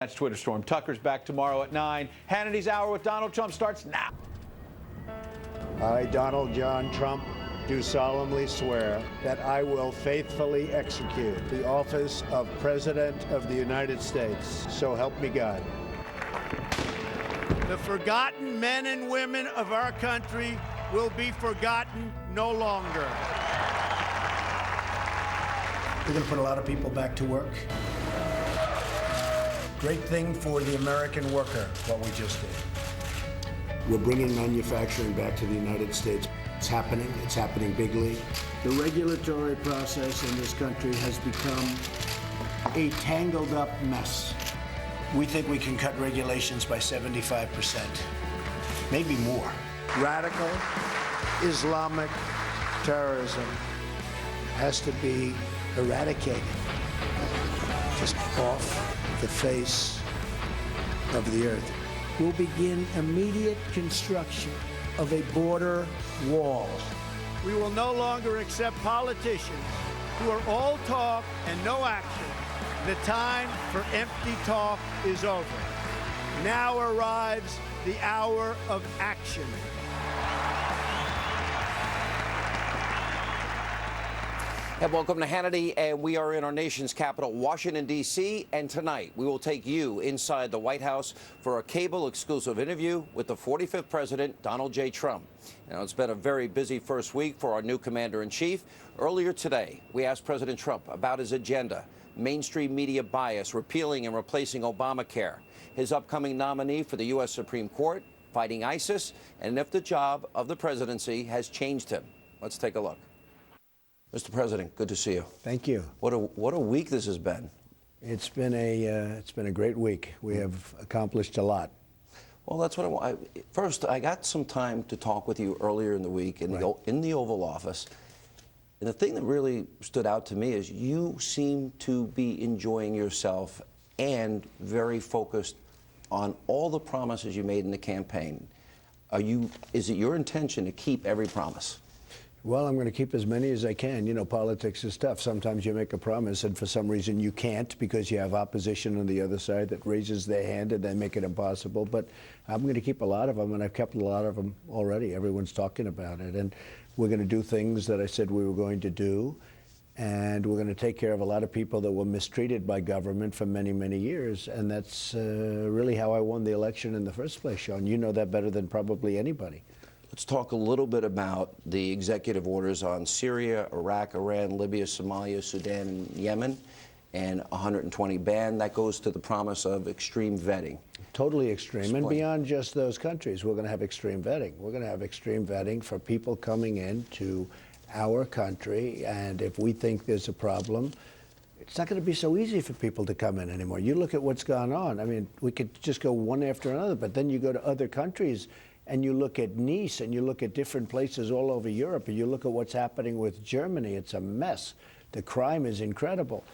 That's Twitter Storm. Tucker's back tomorrow at 9. Hannity's Hour with Donald Trump starts now. I, Donald John Trump, do solemnly swear that I will faithfully execute the office of President of the United States. So help me God. The forgotten men and women of our country will be forgotten no longer. We're going to put a lot of people back to work. Great thing for the American worker, what we just did. We're bringing manufacturing back to the United States. It's happening bigly. The regulatory process in this country has become a tangled up mess. We think we can cut regulations by 75%, maybe more. Radical Islamic terrorism has to be eradicated, just off the face of the earth. We'll begin immediate construction of a border wall. We will no longer accept politicians who are all talk and no action. The time for empty talk is over. Now arrives the hour of action. And welcome to Hannity, and we are in our nation's capital, Washington, D.C., and tonight we will take you inside the White House for a cable-exclusive interview with the 45th President, Donald J. Trump. Now, it's been a very busy first week for our new commander-in-chief. Earlier today, we asked President Trump about his agenda, mainstream media bias, repealing and replacing Obamacare, his upcoming nominee for the U.S. Supreme Court, fighting ISIS, and if the job of the presidency has changed him. Let's take a look. Mr. President, good to see you. Thank you. What a week this has been. It's been a great week. We have accomplished a lot. Well, that's what I want. First, I got some time to talk with you earlier in the week in the Oval Office. And the thing that really stood out to me is you seem to be enjoying yourself and very focused on all the promises you made in the campaign. Is it your intention to keep every promise? Well, I'm going to keep as many as I can. You know, politics is tough. Sometimes you make a promise and for some reason you can't because you have opposition on the other side that raises their hand and they make it impossible. But I'm going to keep a lot of them, and I've kept a lot of them already. Everyone's talking about it. And we're going to do things that I said we were going to do. And we're going to take care of a lot of people that were mistreated by government for many, many years. And that's really how I won the election in the first place, Sean. You know that better than probably anybody. Let's talk a little bit about the executive orders on Syria, Iraq, Iran, Libya, Somalia, Sudan, and Yemen, and 120 ban. That goes to the promise of extreme vetting. Totally extreme. And beyond just those countries, we're going to have extreme vetting. We're going to have extreme vetting for people coming into our country. And if we think there's a problem, it's not going to be so easy for people to come in anymore. You look at what's gone on. I mean, we could just go one after another, but then you go to other countries and you look at Nice, and you look at different places all over Europe, and you look at what's happening with Germany. It's a mess. The crime is incredible.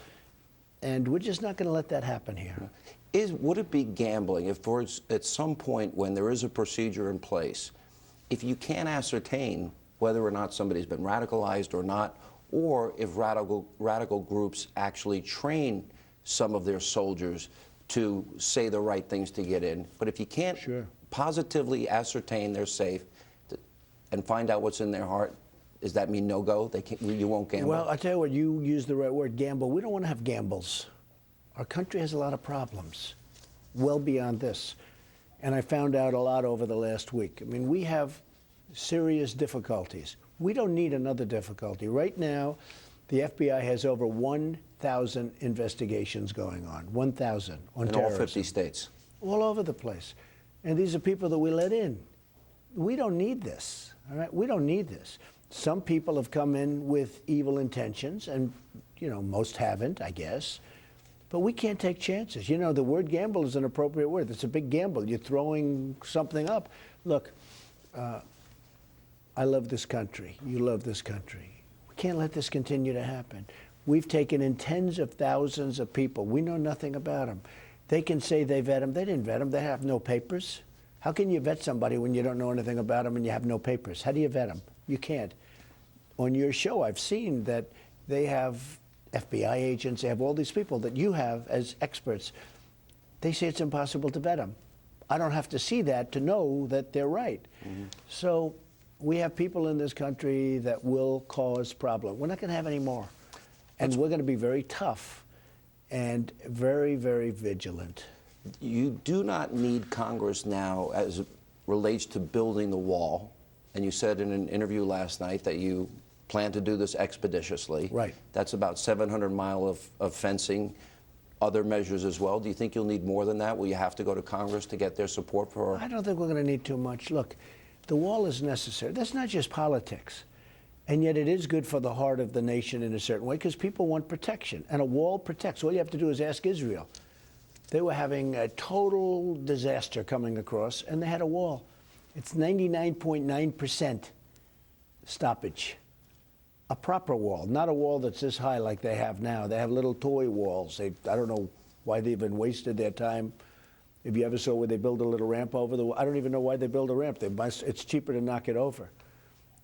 And we're just not going to let that happen here. Would it be gambling if at some point when there is a procedure in place, if you can't ascertain whether or not somebody's been radicalized or not, or if radical groups actually train some of their soldiers to say the right things to get in, but if you can't positively ascertain they're safe and find out what's in their heart, does that mean no go? You won't gamble? Well, I tell you what, you use the right word, gamble. We don't want to have gambles. Our country has a lot of problems, well beyond this. And I found out a lot over the last week. I mean, we have serious difficulties. We don't need another difficulty. Right now, the FBI has over 1,000 investigations going on, 1,000 on terrorism. In all 50 states. All over the place. And these are people that we let in. We don't need this, all right? We don't need this. Some people have come in with evil intentions, and, you know, most haven't, I guess. But we can't take chances. You know, the word gamble is an appropriate word. It's a big gamble. You're throwing something up. Look, I love this country. You love this country. We can't let this continue to happen. We've taken in tens of thousands of people. We know nothing about them. They can say they vet them. They didn't vet them. They have no papers. How can you vet somebody when you don't know anything about them and you have no papers? How do you vet them? You can't. On your show, I've seen that they have FBI agents. They have all these people that you have as experts. they say it's impossible to vet them. I don't have to see that to know that they're right. So we have people in this country that will cause problems. We're not going to have any more. And we're going to be very tough and very, very vigilant. You do not need Congress now as it relates to building the wall. And you said in an interview last night that you plan to do this expeditiously. Right. That's about 700 miles of fencing, other measures as well. Do you think you'll need more than that? Will you have to go to Congress to get their support for? I don't think we're going to need too much. Look, the wall is necessary. That's not just politics. And yet it is good for the heart of the nation in a certain way because people want protection. And a wall protects. All you have to do is ask Israel. They were having a total disaster coming across, and they had a wall. It's 99.9% stoppage. A proper wall, not a wall that's this high like they have now. They have little toy walls. I don't know why they even wasted their time. If you ever saw where they build a little ramp over the wall, I don't even know why they build a ramp. It's cheaper to knock it over.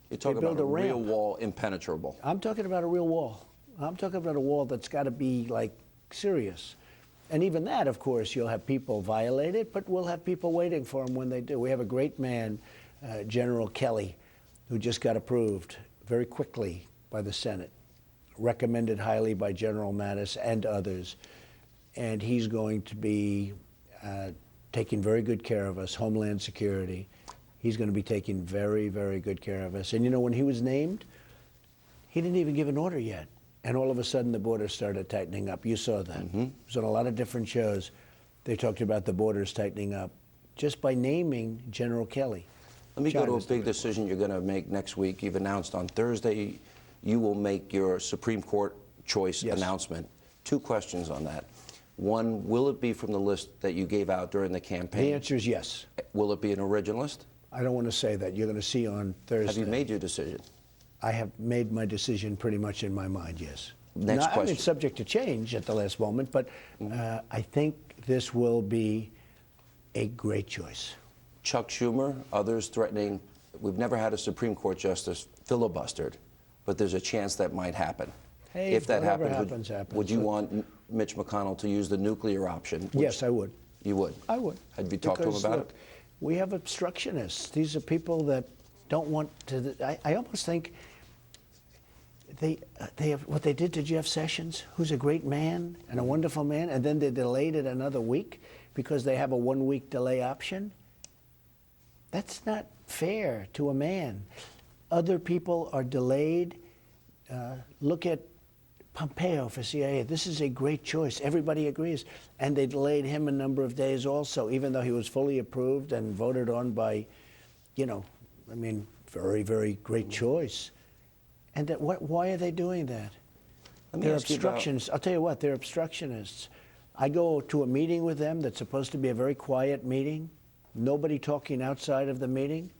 You're talking about a real wall, impenetrable. I'm talking about a real wall. I'm talking about a wall that's got to be, like, serious. And even that, of course, you'll have people violate it, but we'll have people waiting for them when they do. We have a great man, General Kelly, who just got approved very quickly by the Senate, recommended highly by General Mattis and others. And he's going to be taking very good care of us, Homeland Security. He's going to be taking very, very good care of us. And, you know, when he was named, he didn't even give an order yet. And all of a sudden, the border started tightening up. You saw that. It was on a lot of different shows. They talked about the borders tightening up just by naming General Kelly. Let me go to a big decision you're going to make next week. You've announced on Thursday you will make your Supreme Court choice announcement. Two questions on that. One, will it be from the list that you gave out during the campaign? The answer is yes. Will it be an originalist? I don't want to say that. You're going to see on Thursday. Have you made your decision? I have made my decision pretty much in my mind, yes. Next question. I mean, it's subject to change at the last moment, but I think this will be a great choice. Chuck Schumer, others threatening, we've never had a Supreme Court justice filibustered, but there's a chance that might happen. Hey, if that whatever happens, happens. would you want Mitch McConnell to use the nuclear option? Yes, I would. You would? I would. Have you talked to him about it? We have obstructionists. These are people that don't want to. I almost think they have what they did to Jeff Sessions, who's a great man and a wonderful man, and then they delayed it another week because they have a 1-week delay option. That's not fair to a man. Other people are delayed. Look at Pompeo for CIA. This is a great choice. Everybody agrees. And they delayed him a number of days also, even though he was fully approved and voted on by, you know, I mean, very, very great choice. And that, why are they doing that? They're obstructionists. I'll tell you what, they're obstructionists. I go to a meeting with them that's supposed to be a very quiet meeting, nobody talking outside of the meeting.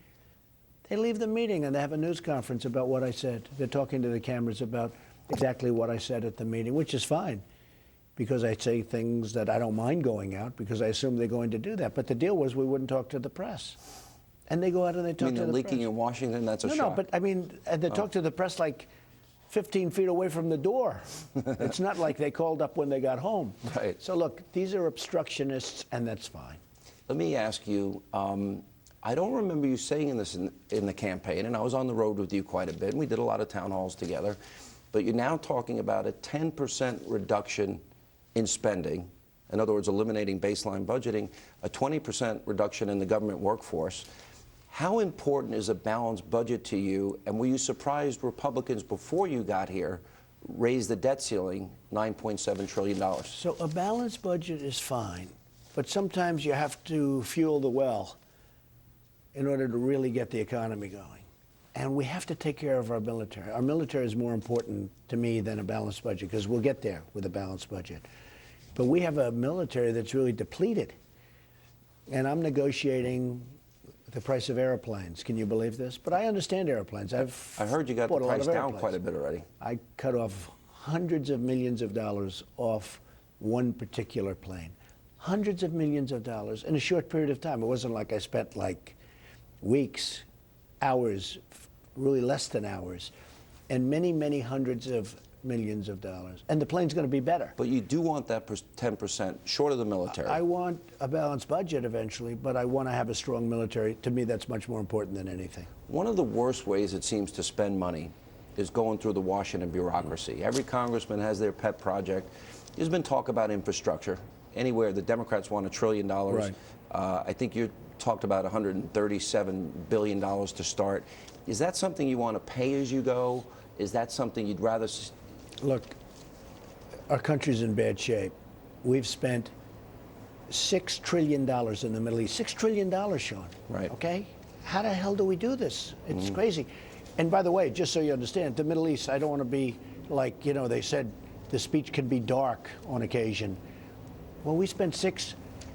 They leave the meeting and they have a news conference about what I said. They're talking to the cameras about exactly what I said at the meeting, which is fine, because I say things that I don't mind going out because I assume they're going to do that. But the deal was we wouldn't talk to the press. And they go out and they talk to the press. You mean leaking in Washington? That's a shock. No, but I mean, they talk to the press like 15 feet away from the door. It's not like they called up when they got home. Right. So look, these are obstructionists, and that's fine. Let me ask you, I don't remember you saying this in the campaign, and I was on the road with you quite a bit, and we did a lot of town halls together, but you're now talking about a 10% reduction in spending, in other words, eliminating baseline budgeting, a 20% reduction in the government workforce. How important is a balanced budget to you, and were you surprised Republicans before you got here raised the debt ceiling $9.7 trillion? So a balanced budget is fine, but sometimes you have to fuel the well in order to really get the economy going. And we have to take care of our military. Our military is more important to me than a balanced budget, because we'll get there with a balanced budget. But we have a military that's really depleted. And I'm negotiating the price of airplanes. Can you believe this? But I understand airplanes. I heard you got the price down quite a bit already. I cut off hundreds of millions of dollars off one particular plane. Hundreds of millions of dollars in a short period of time. It wasn't like I spent like weeks, hours, really less than hours, and many, many hundreds of millions of dollars. And the plane's going to be better. But you do want that 10% short of the military. I want a balanced budget eventually, but I want to have a strong military. To me, that's much more important than anything. One of the worst ways it seems to spend money is going through the Washington bureaucracy. Every congressman has their pet project. There's been talk about infrastructure. Anywhere the Democrats want $1 trillion. Right. I think you talked about $137 billion to start. Is that something you want to pay as you go? Is that something you'd rather... Look, our country's in bad shape. We've spent $6 trillion in the Middle East. $6 trillion, Sean. Right. Okay? How the hell do we do this? It's crazy. And by the way, just so you understand, the Middle East, I don't want to be like, you know, they said the speech can be dark on occasion. Well, we spent $6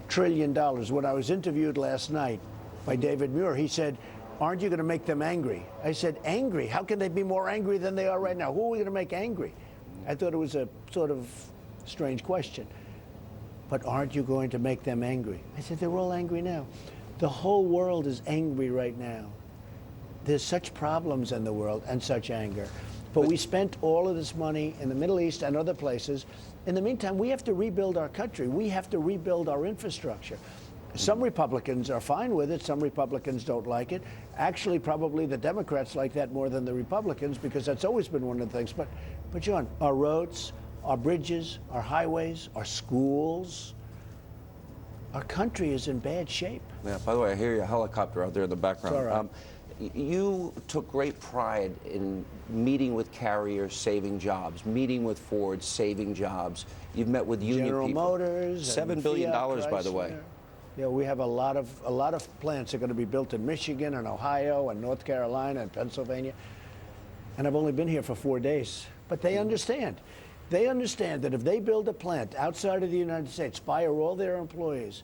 trillion. When I was interviewed last night by David Muir, he said, aren't you going to make them angry? I said, angry? How can they be more angry than they are right now? Who are we going to make angry? I thought it was a sort of strange question. But aren't you going to make them angry? I said, they're all angry now. The whole world is angry right now. There's such problems in the world and such anger. But we spent all of this money in the Middle East and other places. In the meantime, we have to rebuild our country. We have to rebuild our infrastructure. Some Republicans are fine with it. Some Republicans don't like it. Actually, probably the Democrats like that more than the Republicans because that's always been one of the things. But John, our roads, our bridges, our highways, our schools, our country is in bad shape. Yeah, by the way, I hear your helicopter out there in the background. It's all right. You took great pride in meeting with carriers, saving jobs, meeting with Ford, saving jobs. You've met with union General people. Motors, $7 billion, by the way. Yeah, we have a lot of plants that are going to be built in Michigan and Ohio and North Carolina and Pennsylvania. And I've only been here for 4 days. But they understand. They understand that if they build a plant outside of the United States, fire all their employees,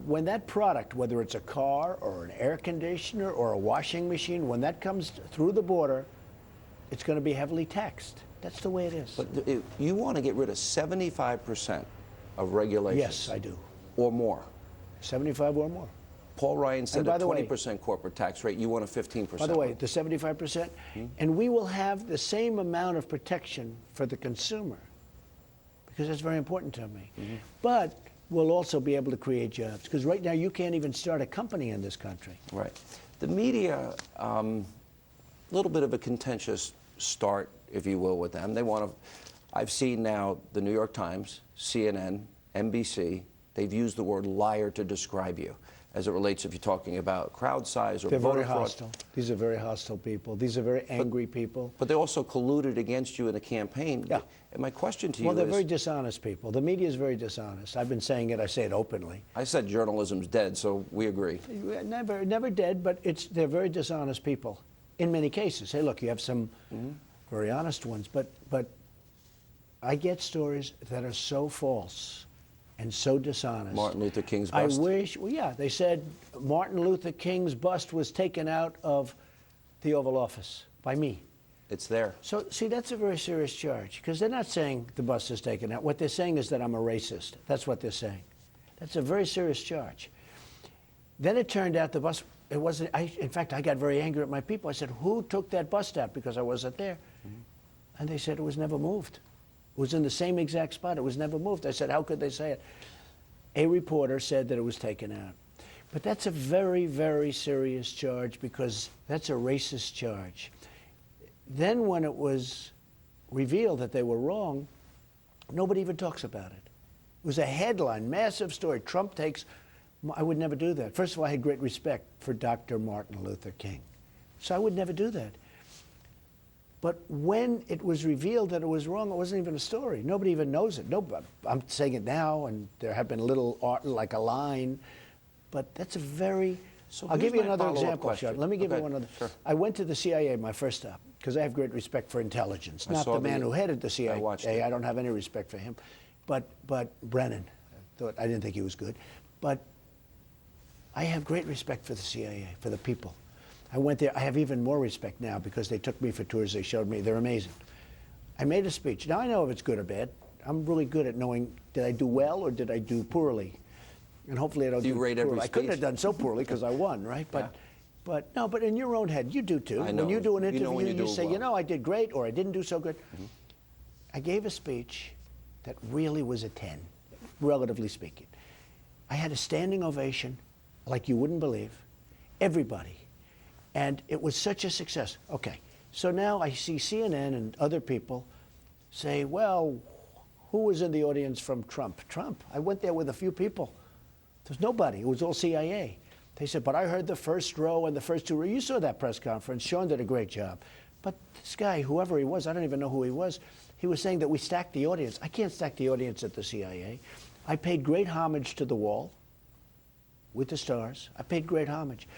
when that product, whether it's a car or an air conditioner or a washing machine, when that comes through the border, it's going to be heavily taxed. That's the way it is. But you want to get rid of 75% of regulations. Yes, I do. Or more. 75 or more. Paul Ryan said a by the way, 20% corporate tax rate. You want a 15%. By the way, the 75%, and we will have the same amount of protection for the consumer, because that's very important to me. But we'll also be able to create jobs, because right now you can't even start a company in this country. Right. The media, a little bit of a contentious start, if you will, with them. They want to. I've seen now the New York Times, CNN, NBC. They've used the word liar to describe you, as it relates if you're talking about crowd size or They're voter very fraud. hostile. These are very hostile people. These are very angry people. But they also colluded against you in a campaign. Yeah. And my question to you Well, they're is... very dishonest people. The media is very dishonest. I've been saying it. I say it openly. I said journalism's dead, so we agree. Never dead, but they're very dishonest people in many cases. Hey, look, you have some very honest ones, but I get stories that are so false and so dishonest. Martin Luther King's bust? I wish, well, yeah, they said Martin Luther King's bust was taken out of the Oval Office by me. It's there. So, see, that's a very serious charge, because they're not saying the bust is taken out. What they're saying is that I'm a racist. That's what they're saying. That's a very serious charge. Then it turned out the bust, it wasn't, in fact, I got very angry at my people. I said, who took that bust out? Because I wasn't there. And they said it was never moved. It was in the same exact spot. It was never moved. I said, how could they say it? A reporter said that it was taken out. But that's a very, very serious charge, because that's a racist charge. Then when it was revealed that they were wrong, nobody even talks about it. It was a headline, massive story. Trump takes, I would never do that. First of all, I had great respect for Dr. Martin Luther King. So I would never do that. But when it was revealed that it was wrong, it wasn't even a story. Nobody even knows it. Nobody, I'm saying it now, and there have been little art, like a line, but that's a very... So I'll give you another follow-up example, question. Sean. Let me give Okay, you one other. sure. I went to the CIA, my first stop, because I have great respect for intelligence. I Not saw the man the- who headed the CIA. I watched it. I don't have any respect for him. But Brennan, I didn't think he was good. But I have great respect for the CIA, for the people. I went there. I have even more respect now, because they took me for tours. They showed me. They're amazing. I made a speech. Now I know if it's good or bad. I'm really good at knowing, did I do well or did I do poorly? And hopefully I don't Do you rate every poorly. I couldn't speech? have done so poorly because I won, right? But in your own head, you do too. I know. When you do an You know interview, when you you do say, well. you know, I did great or I didn't do so good. I gave a speech that really was a 10, relatively speaking. I had a standing ovation like you wouldn't believe, everybody. And it was such a success. Okay, so now I see CNN and other people say, well, who was in the audience from Trump? Trump. I went there with a few people. There's nobody. It was all CIA. They said, but I heard the first row and the first two rows. You saw that press conference. Sean did a great job. But this guy, whoever he was, I don't even know who he was saying that we stacked the audience. I can't stack the audience at the CIA. I paid great homage to the wall with the stars. I paid great homage.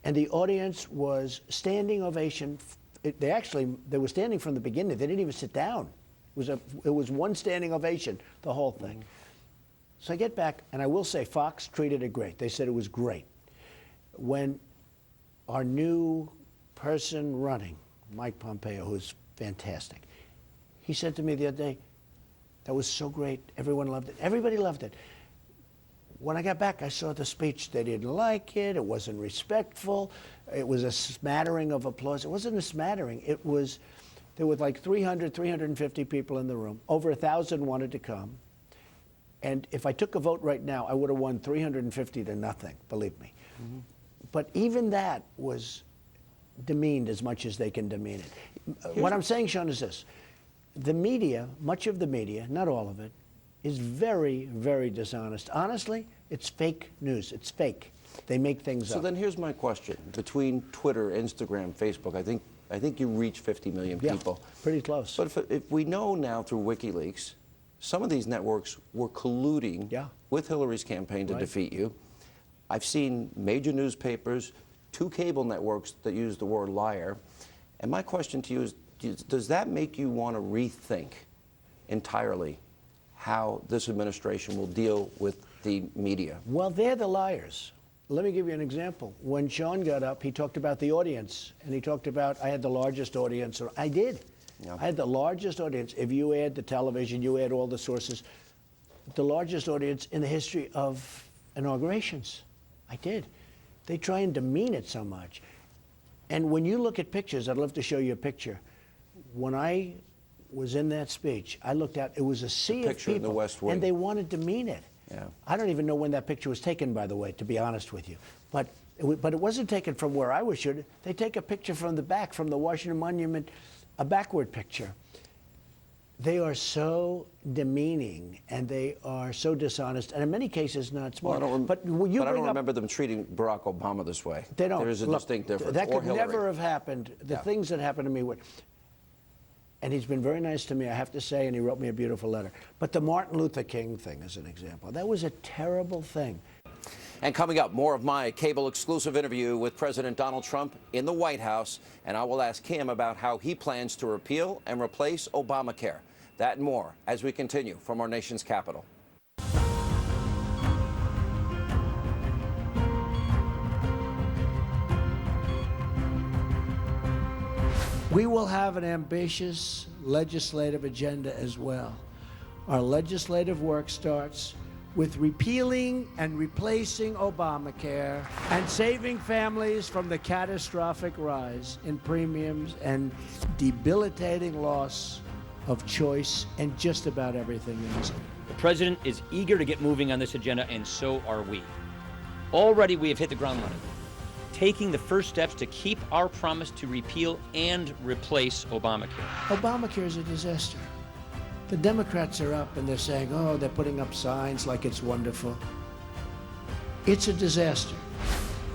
And the audience was standing ovation. They were standing from the beginning. They didn't even sit down. It was one standing ovation, the whole thing. So I get back, and I will say Fox treated it great. They said it was great. When our new person running, Mike Pompeo, who's fantastic, he said to me the other day, that was so great. Everyone loved it. Everybody loved it. When I got back, I saw the speech. They didn't like it. It wasn't respectful. It was a smattering of applause. It wasn't a smattering. There were like 300, 350 people in the room. Over 1,000 wanted to come. And if I took a vote right now, I would have won 350 to nothing, believe me. Mm-hmm. But even that was demeaned as much as they can demean it. What I'm saying, Sean, is this. The media, much of the media, not all of it, is very, very dishonest. Honestly, it's fake news. It's fake. They make things up. So then here's my question. Between Twitter, Instagram, Facebook, I think you reach 50 million people. Yeah, pretty close. But if we know now through WikiLeaks, some of these networks were colluding with Hillary's campaign to defeat you. I've seen major newspapers, 2 cable networks that use the word liar. And my question to you is, does that make you want to rethink entirely how this administration will deal with the media? Well, they're the liars. Let me give you an example. When Sean got up, he talked about the audience, and he talked about, I had the largest audience. I did. Yeah. I had the largest audience. If you add the television, you add all the sources, the largest audience in the history of inaugurations. I did. They try and demean it so much. And when you look at pictures, I'd love to show you a picture. When I was in that speech, I looked at, it was a sea of people, in the West Wing. And they wanted to demean it. Yeah. I don't even know when that picture was taken, by the way, to be honest with you. But it wasn't taken from where I was shooting. They take a picture from the back, from the Washington Monument, a backward picture. They are so demeaning, and they are so dishonest, and in many cases not smart. Well, but I don't remember them treating Barack Obama this way. They don't. There is a distinct difference. That could Hillary. never have happened. The things that happened to me were... And he's been very nice to me, I have to say, and he wrote me a beautiful letter. But the Martin Luther King thing is an example. That was a terrible thing. And coming up, more of my cable exclusive interview with President Donald Trump in the White House, and I will ask him about how he plans to repeal and replace Obamacare. That and more as we continue from our nation's capital. We will have an ambitious legislative agenda as well. Our legislative work starts with repealing and replacing Obamacare and saving families from the catastrophic rise in premiums and debilitating loss of choice and just about everything else. The president is eager to get moving on this agenda, and so are we. Already we have hit the ground running, taking the first steps to keep our promise to repeal and replace Obamacare. Obamacare is a disaster. The Democrats are up and they're saying, oh, they're putting up signs like it's wonderful. It's a disaster.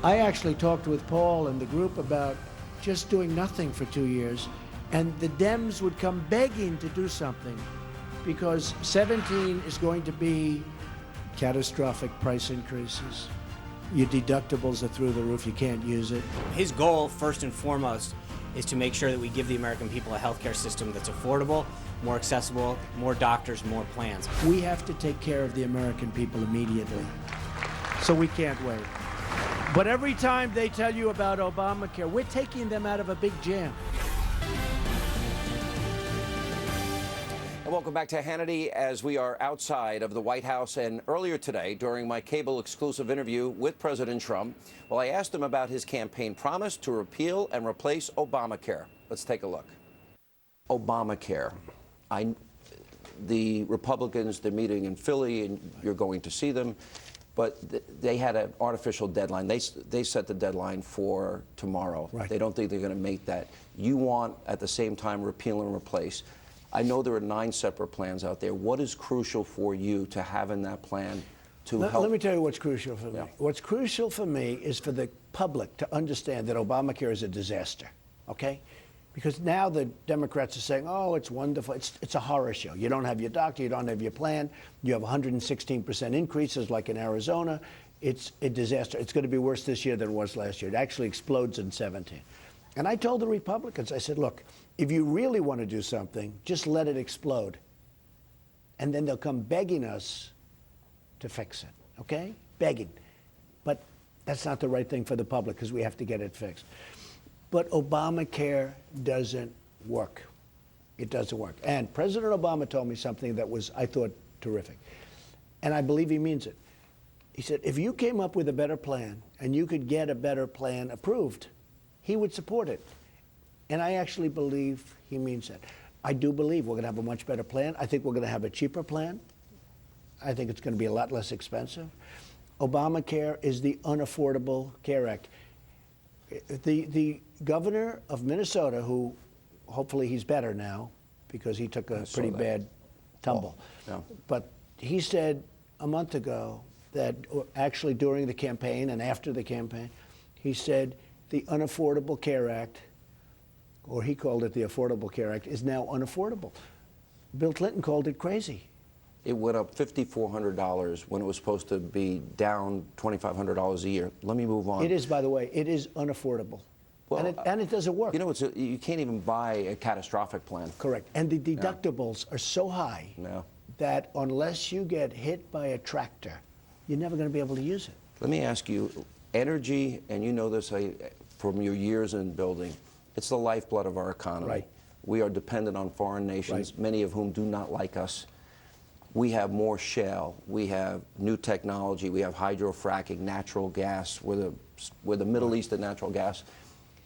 I actually talked with Paul and the group about just doing nothing for 2 years, and the Dems would come begging to do something because 17 is going to be catastrophic price increases. Your deductibles are through the roof. You can't use it. His goal, first and foremost, is to make sure that we give the American people a healthcare system that's affordable, more accessible, more doctors, more plans. We have to take care of the American people immediately. So we can't wait. But every time they tell you about Obamacare, we're taking them out of a big jam. Welcome back to Hannity as we are outside of the White House. And earlier today, during my cable exclusive interview with President Trump, well, I asked him about his campaign promise to repeal and replace Obamacare. Let's take a look. Obamacare. The Republicans, they're meeting in Philly, and you're going to see them, but they had an artificial deadline. They set the deadline for tomorrow. Right. They don't think they're going to make that. You want, at the same time, repeal and replace. I know there are 9 separate plans out there. What is crucial for you to have in that plan to help? Let me tell you what's crucial for me. Yeah. What's crucial for me is for the public to understand that Obamacare is a disaster, okay? Because now the Democrats are saying, oh, it's wonderful. It's a horror show. You don't have your doctor. You don't have your plan. You have 116% increases like in Arizona. It's a disaster. It's going to be worse this year than it was last year. It actually explodes in 17. And I told the Republicans, I said, look, if you really want to do something, just let it explode. And then they'll come begging us to fix it, okay? Begging. But that's not the right thing for the public because we have to get it fixed. But Obamacare doesn't work. It doesn't work. And President Obama told me something that was, I thought, terrific. And I believe he means it. He said, if you came up with a better plan and you could get a better plan approved, he would support it. And I actually believe he means that. I do believe we're going to have a much better plan. I think we're going to have a cheaper plan. I think it's going to be a lot less expensive. Obamacare is the Unaffordable Care Act. The governor of Minnesota, who hopefully he's better now because he took a pretty bad tumble. Yeah. But he said a month ago that actually during the campaign and after the campaign, he said the Unaffordable Care Act, or he called it the Affordable Care Act, is now unaffordable. Bill Clinton called it crazy. It went up $5,400 when it was supposed to be down $2,500 a year. Let me move on. It is, by the way, it is unaffordable. Well, and it doesn't work. You know, you can't even buy a catastrophic plan. Correct. And the deductibles are so high that unless you get hit by a tractor, you're never going to be able to use it. Let me ask you, energy, and you know this from your years in building, it's the lifeblood of our economy. Right. We are dependent on foreign nations, Right. many of whom do not like us. We have more shale. We have new technology. We have hydrofracking, natural gas. We're the Middle East of natural gas.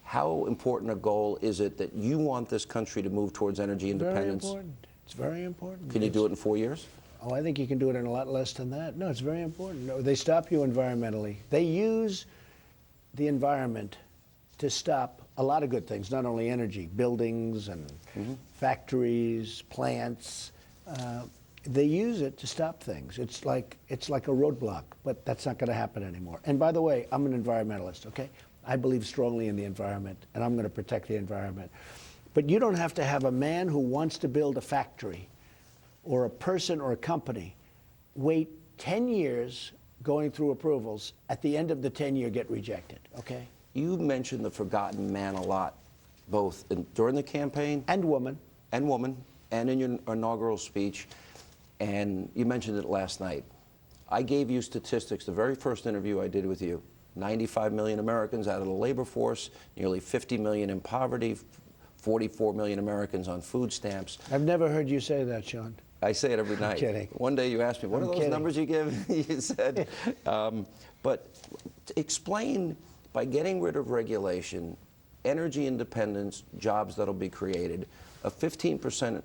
How important a goal is it that you want this country to move towards energy independence? Very important. It's very important. Can you do it in 4 years? Oh, I think you can do it in a lot less than that. No, it's very important. No, they stop you environmentally. They use the environment to stop a lot of good things, not only energy, buildings and factories, plants. They use it to stop things. It's like a roadblock, but that's not going to happen anymore. And by the way, I'm an environmentalist, okay? I believe strongly in the environment, and I'm going to protect the environment. But you don't have to have a man who wants to build a factory or a person or a company wait 10 years going through approvals. At the end of the 10-year, get rejected, okay? You mentioned the forgotten man a lot, both during the campaign. And woman. And in your inaugural speech. And you mentioned it last night. I gave you statistics, the very first interview I did with you. 95 million Americans out of the labor force, nearly 50 million in poverty, 44 million Americans on food stamps. I've never heard you say that, Sean. I say it every night. I'm kidding. One day you asked me, what are those numbers you give? You said. But explain, by getting rid of regulation, energy independence, jobs that'll be created, a 15%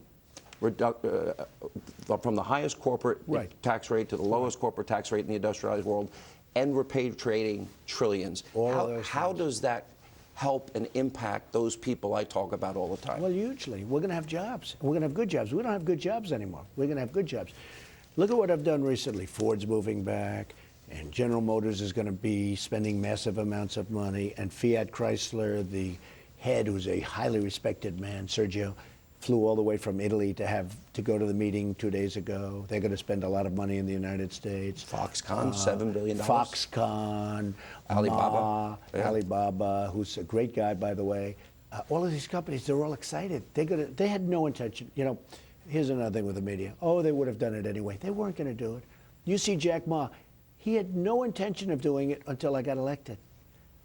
from the highest corporate tax rate to the lowest corporate tax rate in the industrialized world, and repatriating trillions. How does that help and impact those people I talk about all the time? Well, hugely. We're going to have jobs. We're going to have good jobs. We don't have good jobs anymore. We're going to have good jobs. Look at what I've done recently. Ford's moving back, and General Motors is going to be spending massive amounts of money, and Fiat Chrysler, the head, who's a highly respected man, Sergio, flew all the way from Italy to go to the meeting 2 days ago. They're going to spend a lot of money in the United States. Foxconn, $7 billion. Foxconn, Alibaba. Alibaba, who's a great guy, by the way. All of these companies, they're all excited. They had no intention. You know, here's another thing with the media. Oh, they would have done it anyway. They weren't going to do it. You see Jack Ma, he had no intention of doing it until I got elected.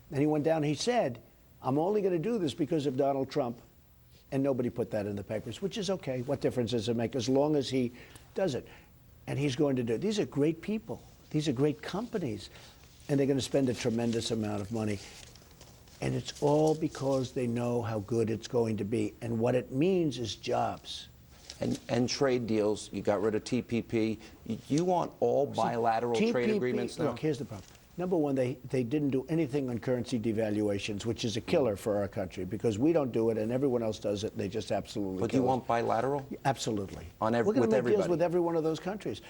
And he went down and he said, I'm only going to do this because of Donald Trump. And nobody put that in the papers, which is okay. What difference does it make as long as he does it? And he's going to do it. These are great people. These are great companies. And they're going to spend a tremendous amount of money. And it's all because they know how good it's going to be. And what it means is jobs. And trade deals. You got rid of TPP. You want all bilateral trade agreements now? Look, here's the problem. Number one, they didn't do anything on currency devaluations, which is a killer for our country, because we don't do it and everyone else does it. They just absolutely But kill you us. want bilateral? Absolutely. On We're going to make everybody. deals with every one of those countries.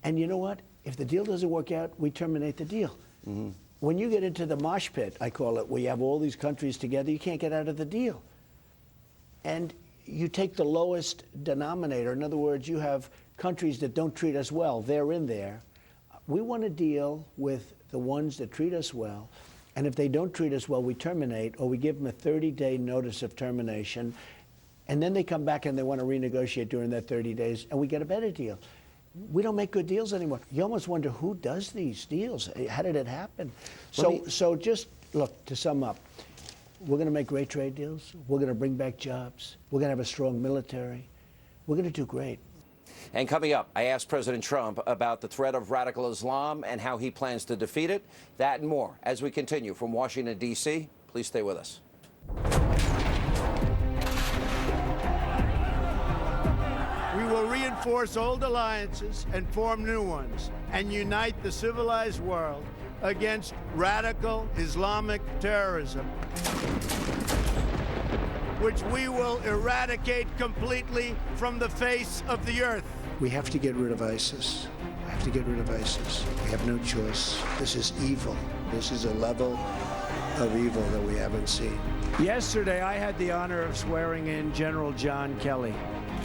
And you know what? If the deal doesn't work out, we terminate the deal. When you get into the mosh pit, I call it, where you have all these countries together, you can't get out of the deal. And you take the lowest denominator. In other words, you have countries that don't treat us well. They're in there. We want to deal with the ones that treat us well. And if they don't treat us well, we terminate, or we give them a 30-day notice of termination. And then they come back and they want to renegotiate during that 30 days, and we get a better deal. We don't make good deals anymore. You almost wonder who does these deals. How did it happen? So just look, to sum up, we're going to make great trade deals. We're going to bring back jobs. We're going to have a strong military. We're going to do great. And coming up, I asked President Trump about the threat of radical Islam and how he plans to defeat it. That and more as we continue from Washington, D.C. Please stay with us. We will reinforce old alliances and form new ones and unite the civilized world against radical Islamic terrorism, which we will eradicate completely from the face of the earth. We have to get rid of ISIS. We have to get rid of ISIS. We have no choice. This is evil. This is a level of evil that we haven't seen. Yesterday, I had the honor of swearing in General John Kelly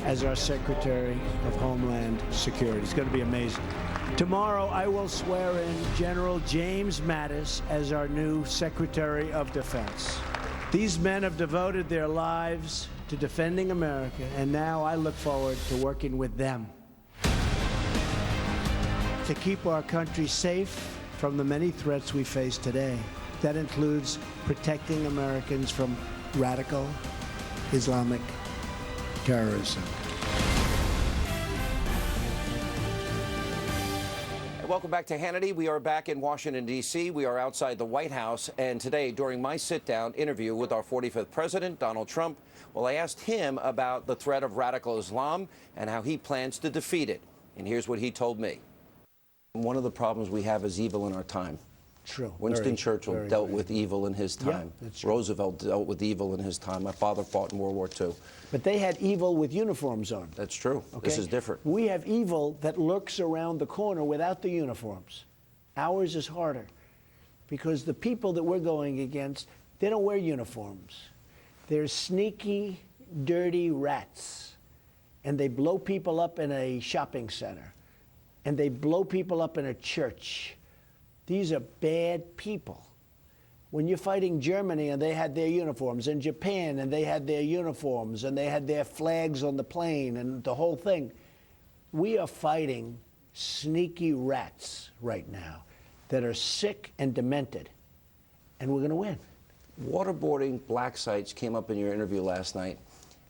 as our Secretary of Homeland Security. It's going to be amazing. Tomorrow, I will swear in General James Mattis as our new Secretary of Defense. These men have devoted their lives to defending America, and now I look forward to working with them to keep our country safe from the many threats we face today. That includes protecting Americans from radical Islamic terrorism. Welcome back to Hannity. We are back in Washington, D.C. We are outside the White House. And today, during my sit-down interview with our 45th president, Donald Trump, well, I asked him about the threat of radical Islam and how he plans to defeat it. And here's what he told me. One of the problems we have is evil in our time. True. Winston Churchill dealt with evil in his time. Yeah, that's true. Roosevelt dealt with evil in his time. My father fought in World War II. But they had evil with uniforms on. That's true. Okay? This is different. We have evil that lurks around the corner without the uniforms. Ours is harder because the people that we're going against, they don't wear uniforms. They're sneaky, dirty rats. And they blow people up in a shopping center. And they blow people up in a church. These are bad people. When you're fighting Germany and they had their uniforms, and Japan and they had their uniforms, and they had their flags on the plane and the whole thing, we are fighting sneaky rats right now that are sick and demented, and we're going to win. Waterboarding black sites came up in your interview last night,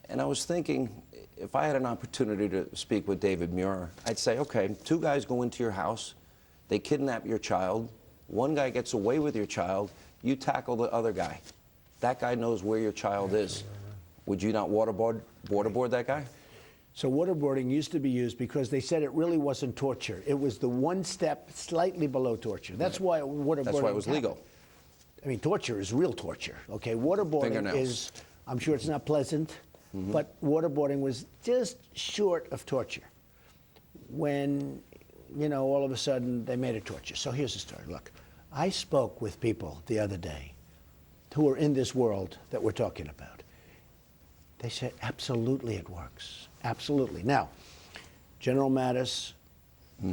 and I was thinking, if I had an opportunity to speak with David Muir, I'd say, okay, two guys go into your house, they kidnap your child, one guy gets away with your child, you tackle the other guy. That guy knows where your child is. Would you not waterboard that guy? So waterboarding used to be used because they said it really wasn't torture. It was the one step slightly below torture. That's why waterboarding. That's why it was legal. I mean, torture is real torture. Okay, waterboarding Fingernails. is. I'm sure it's not pleasant, but waterboarding was just short of torture. When, you know, all of a sudden they made it torture. So here's the story. Look, I spoke with people the other day who are in this world that we're talking about. They said, absolutely it works. Absolutely. Now, General Mattis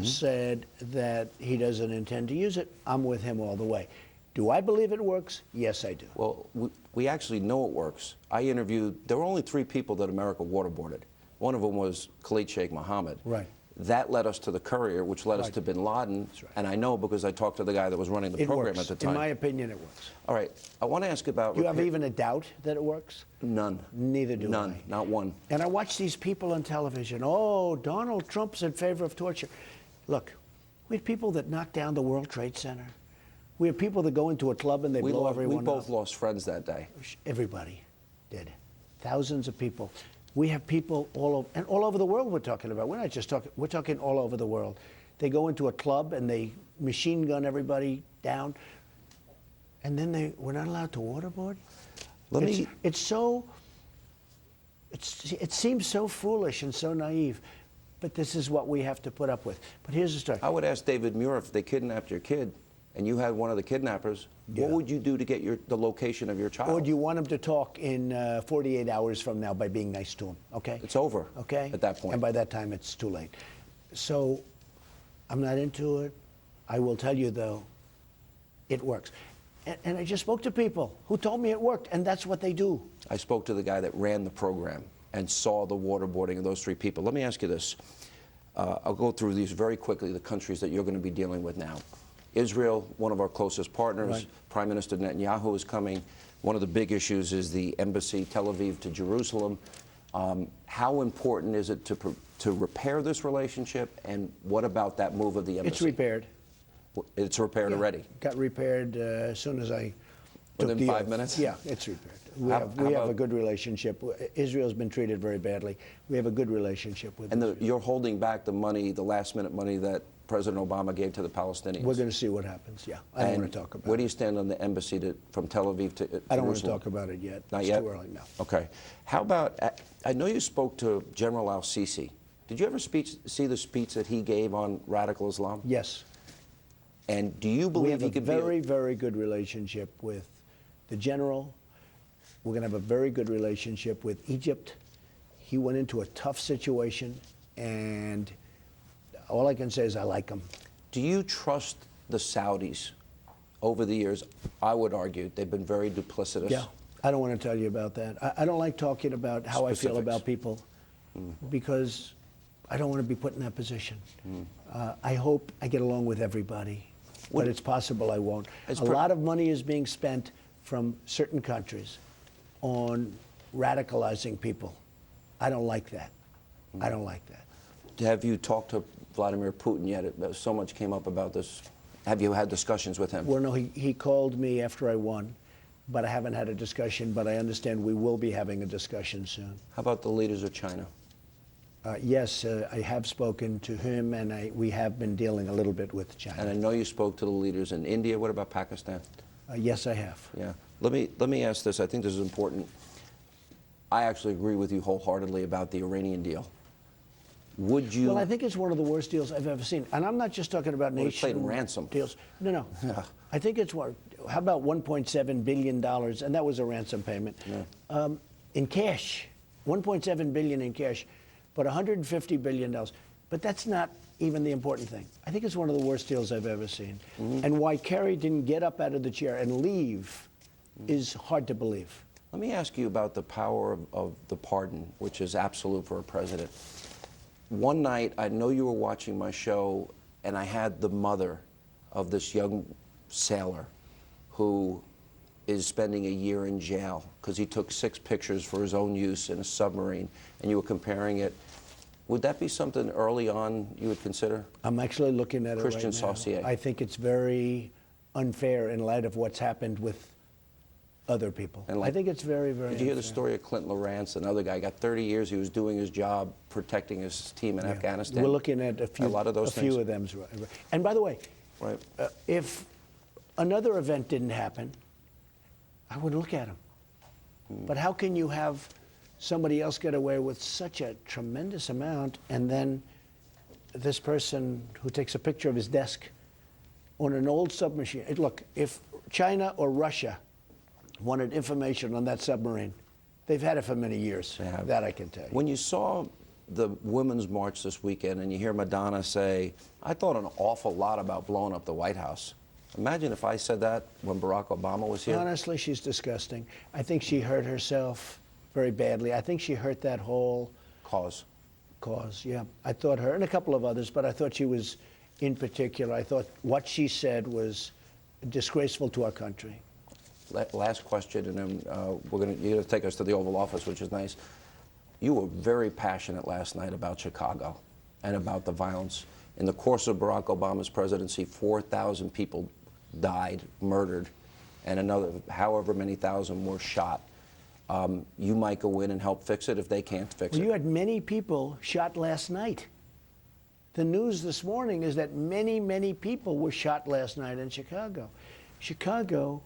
said that he doesn't intend to use it. I'm with him all the way. Do I believe it works? Yes, I do. Well, we actually know it works. I interviewed, there were only 3 people that America waterboarded. One of them was Khalid Sheikh Mohammed. Right. That led us to the Courier, which led us to bin Laden. That's right. And I know because I talked to the guy that was running the program at the time. In my opinion, it works. All right. I want to ask about... Do you have even a doubt that it works? None. Neither do I. None. Not one. And I watch these people on television. Oh, Donald Trump's in favor of torture. Look, we have people that knock down the World Trade Center. We have people that go into a club and they blow everyone up. We both lost friends that day. Everybody did. Thousands of people. We have people all over, and all over the world we're talking about. We're not just talking, we're talking all over the world. They go into a club and they machine gun everybody down, and then we're not allowed to waterboard? It seems so foolish and so naive, but this is what we have to put up with. But here's the story. I would ask David Muir, if they kidnapped your kid and you had one of the kidnappers, what would you do to get the location of your child? Or do you want him to talk in 48 hours from now by being nice to him? Okay? It's over. Okay? At that point. And by that time, it's too late. So I'm not into it. I will tell you, though, it works. And I just spoke to people who told me it worked, and that's what they do. I spoke to the guy that ran the program and saw the waterboarding of those 3 people. Let me ask you this. I'll go through these very quickly, the countries that you're going to be dealing with now. Israel, one of our closest partners. Right. Prime Minister Netanyahu is coming. One of the big issues is the embassy, Tel Aviv to Jerusalem. How important is it to repair this relationship, and what about that move of the embassy? It's repaired. It's repaired already? Got repaired as soon as I took Within the 5 oath. minutes? Yeah, it's repaired. We have a good relationship. Israel's been treated very badly. We have a good relationship with Israel. And you're holding back the money, the last-minute money that President Obama gave to the Palestinians. We're going to see what happens, yeah. I don't want to talk about it. Where do you stand on the embassy from Tel Aviv to Jerusalem? I don't want to talk about it yet. Not it's yet? too early, no. Okay. How about, I know you spoke to General al-Sisi. Did you ever see the speech that he gave on radical Islam? Yes. And do you believe he could be a very, very good relationship with the general. We're going to have a very good relationship with Egypt. He went into a tough situation, and all I can say is I like him. Do you trust the Saudis? Over the years, I would argue they've been very duplicitous. Yeah, I don't want to tell you about that. I don't like talking about how I feel about people because I don't want to be put in that position. I hope I get along with everybody, but it's possible I won't. A lot of money is being spent from certain countries on radicalizing people. I don't like that. I don't like that. Have you talked to Vladimir Putin yet? So much came up about this. Have you had discussions with him? Well, no, he called me after I won, but I haven't had a discussion, but I understand we will be having a discussion soon. How about the leaders of China? Yes, I have spoken to him, and we have been dealing a little bit with China. And I know you spoke to the leaders in India. What about Pakistan? Yes, I have. Yeah. Let me ask this. I think this is important. I actually agree with you wholeheartedly about the Iranian deal. Would you? Well, I think it's one of the worst deals I've ever seen, and I'm not just talking about nation ransom deals. No. Yeah. I think it's what? How about $1.7 billion, and that was a ransom payment in cash, $1.7 billion in cash, but $150 billion. But that's not even the important thing. I think it's one of the worst deals I've ever seen, and why Kerry didn't get up out of the chair and leave is hard to believe. Let me ask you about the power of the pardon, which is absolute for a president. One night, I know you were watching my show, and I had the mother of this young sailor who is spending a year in jail because he took 6 pictures for his own use in a submarine, and you were comparing it. Would that be something early on you would consider? I'm actually looking at it right now. Christian Saucier. I think it's very unfair in light of what's happened with other people. And I think it's very, very Did you hear the unfair. story of Clint Lawrence, another guy? Got 30 years. He was doing his job, protecting his team in Afghanistan. We're looking at a lot of those few things. of them. And by the way, Right. If another event didn't happen, I would look at him. But how can you have somebody else get away with such a tremendous amount, and then this person who takes a picture of his desk on an old submarine? Look, if China or Russia wanted information on that submarine, they've had it for many years. They have. That I can tell you. When you saw the Women's March this weekend and you hear Madonna say, I thought an awful lot about blowing up the White House. Imagine if I said that when Barack Obama was here. Honestly, she's disgusting. I think she hurt herself very badly. I think she hurt that whole cause, yeah. I thought her, and a couple of others, but I thought she was, in particular, I thought what she said was disgraceful to our country. Last question, and then you're going to take us to the Oval Office, which is nice. You were very passionate last night about Chicago and about the violence. In the course of Barack Obama's presidency, 4,000 people died, murdered, and another however many thousand were shot. you might go in and help fix it if they can't fix Well, it. you had many people shot last night. The news this morning is that many, many people were shot last night in Chicago. Chicago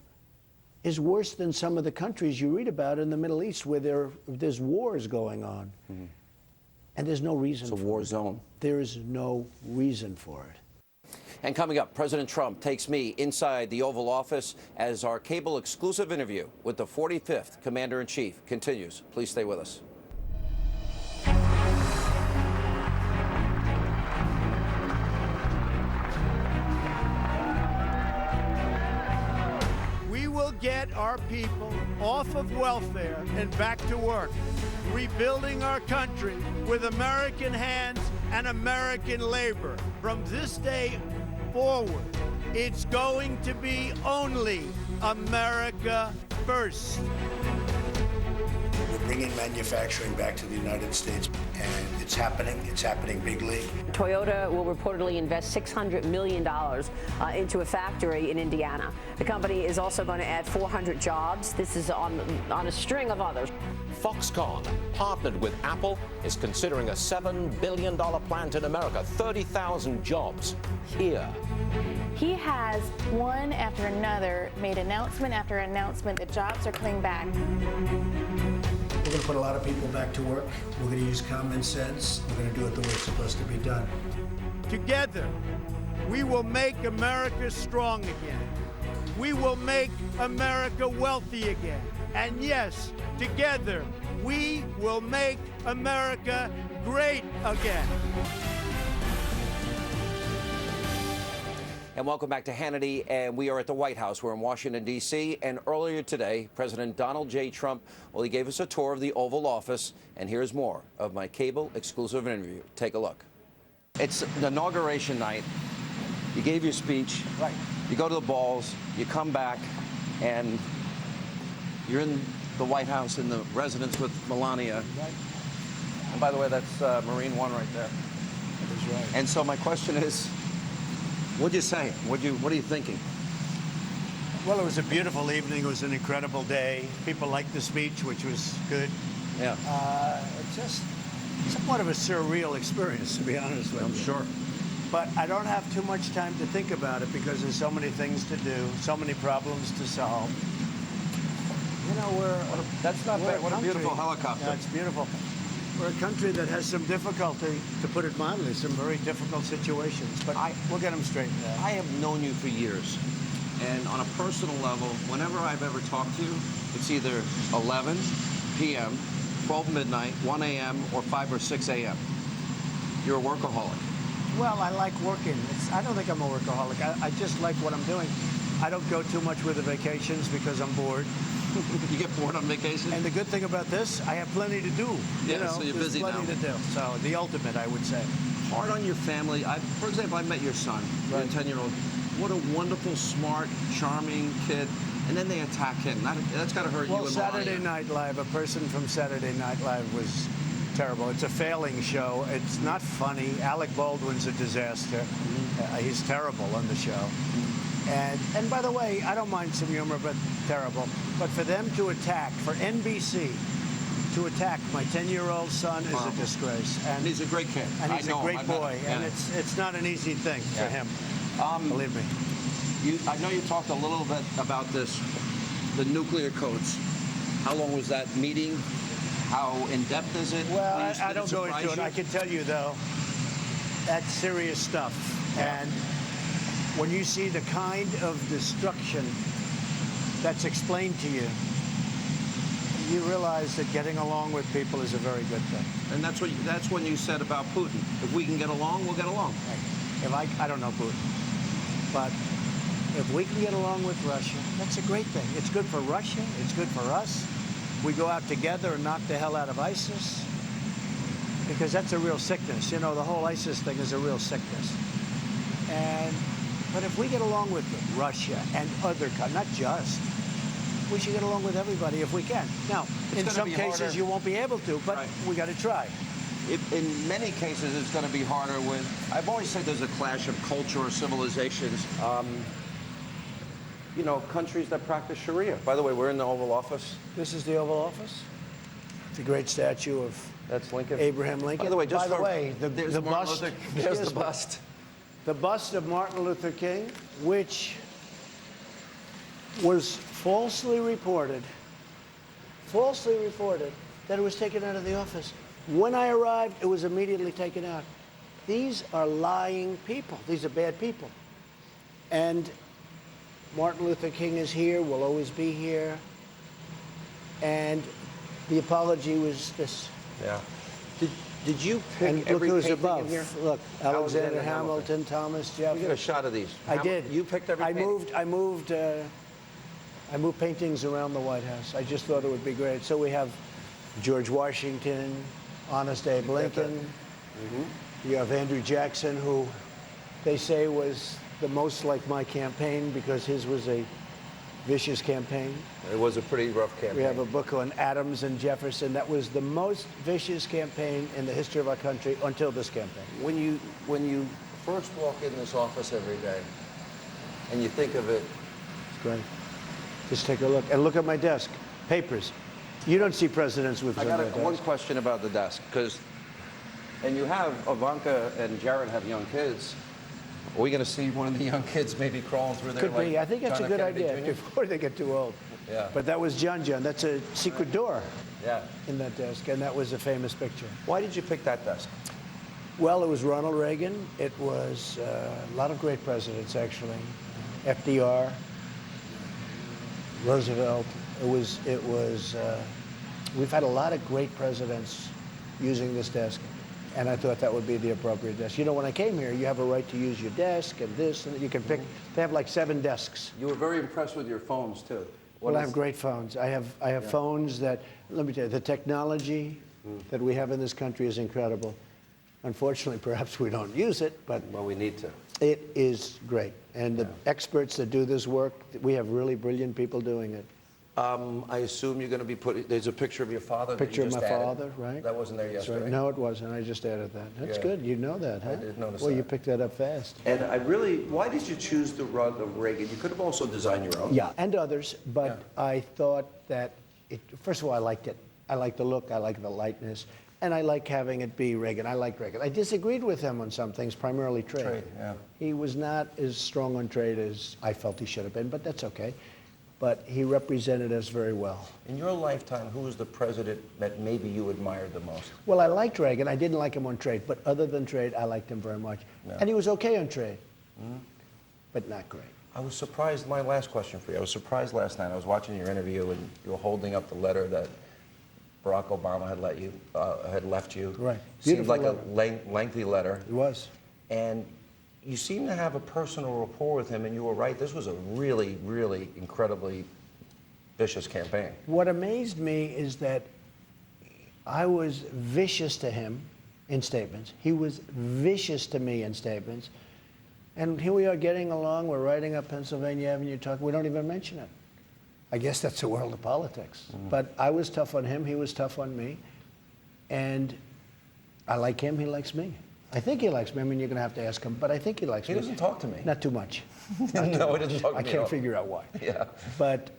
is worse than some of the countries you read about in the Middle East where there's wars going on. Mm-hmm. And there's no reason for it. It's a war zone. There is no reason for it. And coming up, President Trump takes me inside the Oval Office as our cable exclusive interview with the 45th Commander-in-Chief continues. Please stay with us. We will get our people off of welfare and back to work, rebuilding our country with American hands and American labor. From this day forward, it's going to be only America first. We're bringing manufacturing back to the United States, and it's happening big league. Toyota will reportedly invest $600 million into a factory in Indiana. The company is also going to add 400 jobs. This is on a string of others. Foxconn, partnered with Apple, is considering a $7 billion plant in America, 30,000 jobs here. He has, one after another, made announcement after announcement that jobs are coming back. We're going to put a lot of people back to work. We're going to use common sense. We're going to do it the way it's supposed to be done. Together, we will make America strong again. We will make America wealthy again. And yes, together, we will make America great again. And welcome back to Hannity, and we are at the White House. We're in Washington, D.C., and earlier today, President Donald J. Trump, well, he gave us a tour of the Oval Office, and here's more of my cable exclusive interview. Take a look. It's the inauguration night. You gave your speech. Right. You go to the balls, you come back, and you're in the White House in the residence with Melania. Right. And by the way, that's Marine One right there. That is right. And so my question is, what'd you say? What are you thinking? Well, it was a beautiful evening. It was an incredible day. People liked the speech, which was good. Yeah. It's just somewhat of a surreal experience, to be honest with you. I'm sure. But I don't have too much time to think about it because there's so many things to do, so many problems to solve. You know, that's not bad. What a beautiful helicopter. Yeah, it's beautiful. We're a country that has some difficulty, to put it mildly, some very difficult situations. But we'll get them straightened out. I have known you for years. And on a personal level, whenever I've ever talked to you, it's either 11 p.m., 12 midnight, 1 a.m., or 5 or 6 a.m. You're a workaholic. Well, I like working. I don't think I'm a workaholic. I just like what I'm doing. I don't go too much with the vacations because I'm bored. You get bored on vacation? And the good thing about this, I have plenty to do. Yeah, so you're busy now. There's plenty to do. So the ultimate, I would say. Hard on your family. For example, I met your son, your 10-year-old. What a wonderful, smart, charming kid. And then they attack him. That's got to hurt you. Well, Saturday Night Live, a person from Saturday Night Live was terrible. It's a failing show. It's not funny. Alec Baldwin's a disaster. He's terrible on the show. And by the way, I don't mind some humor, but terrible. But for them to attack, for NBC to attack my 10-year-old son is a disgrace. And he's a great kid. And he's a great boy. And it's not an easy thing for him. Believe me. I know you talked a little bit about this, the nuclear codes. How long was that meeting? How in-depth is it? Well, I don't go into it. I can tell you, though, that's serious stuff. Yeah. And when you see the kind of destruction that's explained to you, you realize that getting along with people is a very good thing. And that's when you said about Putin. If we can get along, we'll get along. Right. I don't know Putin, but if we can get along with Russia, that's a great thing. It's good for Russia. It's good for us. We go out together and knock the hell out of ISIS, because that's a real sickness. You know, the whole ISIS thing is a real sickness. But if we get along with Russia and other countries, not just, we should get along with everybody if we can. Now, in some cases you won't be able to, but we got to try. In many cases, it's going to be harder with, I've always said there's a clash of culture or civilizations. countries that practice Sharia. By the way, we're in the Oval Office. This is the Oval Office. It's a great statue of That's Lincoln. Abraham Lincoln. By the way, there's the bust. There's the bust. The bust of Martin Luther King, which was falsely reported that it was taken out of the office. When I arrived, it was immediately taken out. These are lying people. These are bad people. And Martin Luther King is here, will always be here. And the apology was this. Yeah. Did you pick And look every who's painting above. in here? Look, Alexander Alexander Hamilton, Thomas Jefferson. We get a shot of these. I did. You picked every painting? I moved paintings around the White House. I just thought it would be great. So we have George Washington, Honest Abe Lincoln. You have Andrew Jackson, who they say was the most like my campaign because his was a vicious campaign. It was a pretty rough campaign. We have a book on Adams and Jefferson. That was the most vicious campaign in the history of our country until this campaign. When you first walk in this office every day and you think of it, It's great. Just take a look. And look at my desk. Papers. You don't see presidents with I got on their one desk. question about the desk, and you have Ivanka and Jared have young kids. Are we going to see one of the young kids maybe crawling through there? Could like be. I think that's a John F. good Kennedy idea Jr.? before they get too old. Yeah. But that was John. That's a secret door Yeah. in that desk, and that was a famous picture. Why did you pick that desk? Well, it was Ronald Reagan. It was a lot of great presidents, actually. FDR, Roosevelt. We've had a lot of great presidents using this desk, and I thought that would be the appropriate desk. When I came here, you have a right to use your desk and this, and you can pick. They have like 7 desks. You were very impressed with your phones too. Well, I have great phones. I have phones that, let me tell you, the technology that we have in this country is incredible. Unfortunately, perhaps we don't use it, but Well, we need to. it is great. And the experts that do this work, we have really brilliant people doing it. I assume you're going to be putting. There's a picture of your father. Picture that of you my just added. father, right? That wasn't there That's yesterday. right. No, it wasn't. I just added that. That's Yeah. good. You know that, huh? I did notice Well, that. you picked that up fast. And why did you choose the rug of Reagan? You could have also designed your own. Yeah, and others, but I thought that, first of all, I liked it. I like the look, I like the lightness, and I like having it be Reagan. I liked Reagan. I disagreed with him on some things, primarily trade. Trade, yeah. He was not as strong on trade as I felt he should have been, but that's okay. But he represented us very well. In your lifetime, who was the president that maybe you admired the most? Well, I liked Reagan. I didn't like him on trade, but other than trade, I liked him very much. Yeah. And he was okay on trade, but not great. I was surprised. My last question for you. I was surprised last night. I was watching your interview, and you were holding up the letter that Barack Obama had left you. Right. Seemed Beautiful like letter. a lengthy letter. It was. And you seem to have a personal rapport with him, and you were right. This was a really, really incredibly vicious campaign. What amazed me is that I was vicious to him in statements. He was vicious to me in statements. And here we are getting along. We're riding up Pennsylvania Avenue talking. We don't even mention it. I guess that's the world of politics. But I was tough on him. He was tough on me. And I like him. He likes me. I think he likes me. I mean, you're going to have to ask him. But I think he likes me. He doesn't talk to me. Not too much. No, he doesn't talk to me I at can't all. figure out why. Yeah. But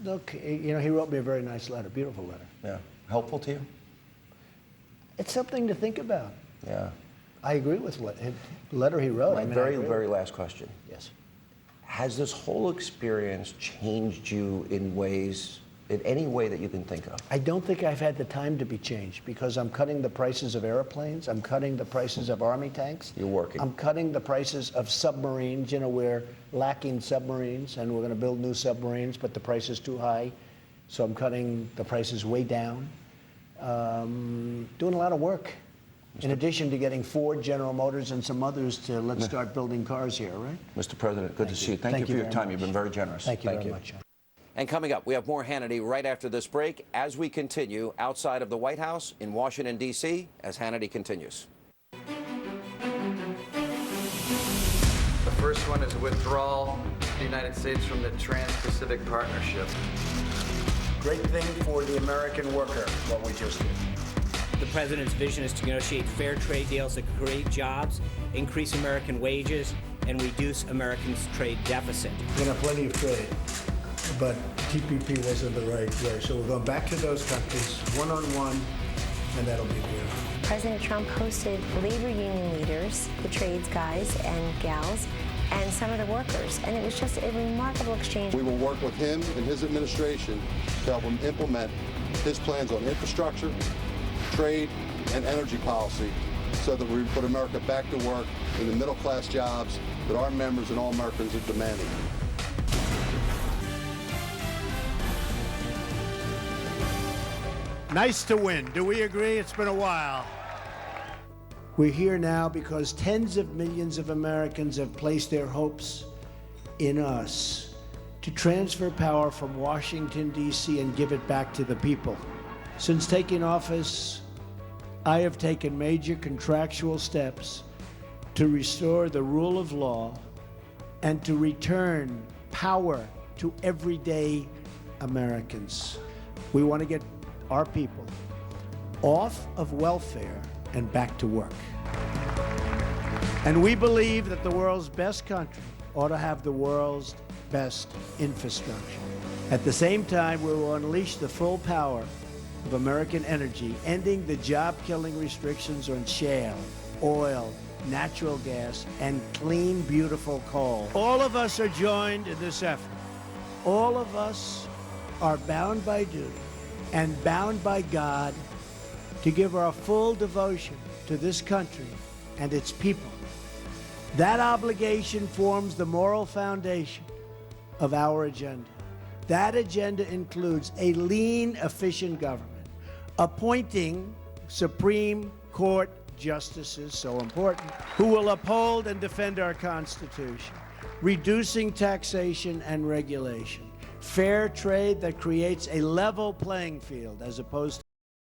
look, he wrote me a very nice letter, beautiful letter. Yeah. Helpful to you? It's something to think about. Yeah. I agree with the letter he wrote. My I mean, I very, agree. very last question. Yes. Has this whole experience changed you in any way that you can think of? I don't think I've had the time to be changed because I'm cutting the prices of airplanes. I'm cutting the prices of Army tanks. You're working. I'm cutting the prices of submarines. We're lacking submarines, and we're going to build new submarines, but the price is too high. So I'm cutting the prices way down. Doing a lot of work. In addition to getting Ford, General Motors, and some others to let's start building cars here, right? Mr. President, good to see you. Thank you for your very time. much. You've been very generous. Thank you very much. And coming up, we have more Hannity right after this break as we continue outside of the White House in Washington, D.C., as Hannity continues. The first one is withdrawal of the United States from the Trans-Pacific Partnership. Great thing for the American worker, what we just did. The president's vision is to negotiate fair trade deals that create jobs, increase American wages, and reduce Americans' trade deficit. We're going to have plenty of trade, but TPP wasn't the right way. So we're going back to those countries, one-on-one, and that'll be beautiful. President Trump hosted labor union leaders, the trades guys and gals, and some of the workers, and it was just a remarkable exchange. We will work with him and his administration to help him implement his plans on infrastructure, trade, and energy policy so that we put America back to work in the middle-class jobs that our members and all Americans are demanding. Nice to win. Do we agree? It's been a while. We're here now because tens of millions of Americans have placed their hopes in us to transfer power from Washington, D.C. and give it back to the people. Since taking office, I have taken major contractual steps to restore the rule of law and to return power to everyday Americans. We want to get our people off of welfare and back to work. And we believe that the world's best country ought to have the world's best infrastructure. At the same time, we will unleash the full power of American energy, ending the job-killing restrictions on shale, oil, natural gas, and clean, beautiful coal. All of us are joined in this effort. All of us are bound by duty and bound by God to give our full devotion to this country and its people. That obligation forms the moral foundation of our agenda. That agenda includes a lean, efficient government, appointing Supreme Court justices, so important, who will uphold and defend our Constitution, reducing taxation and regulation, fair trade that creates a level playing field as opposed to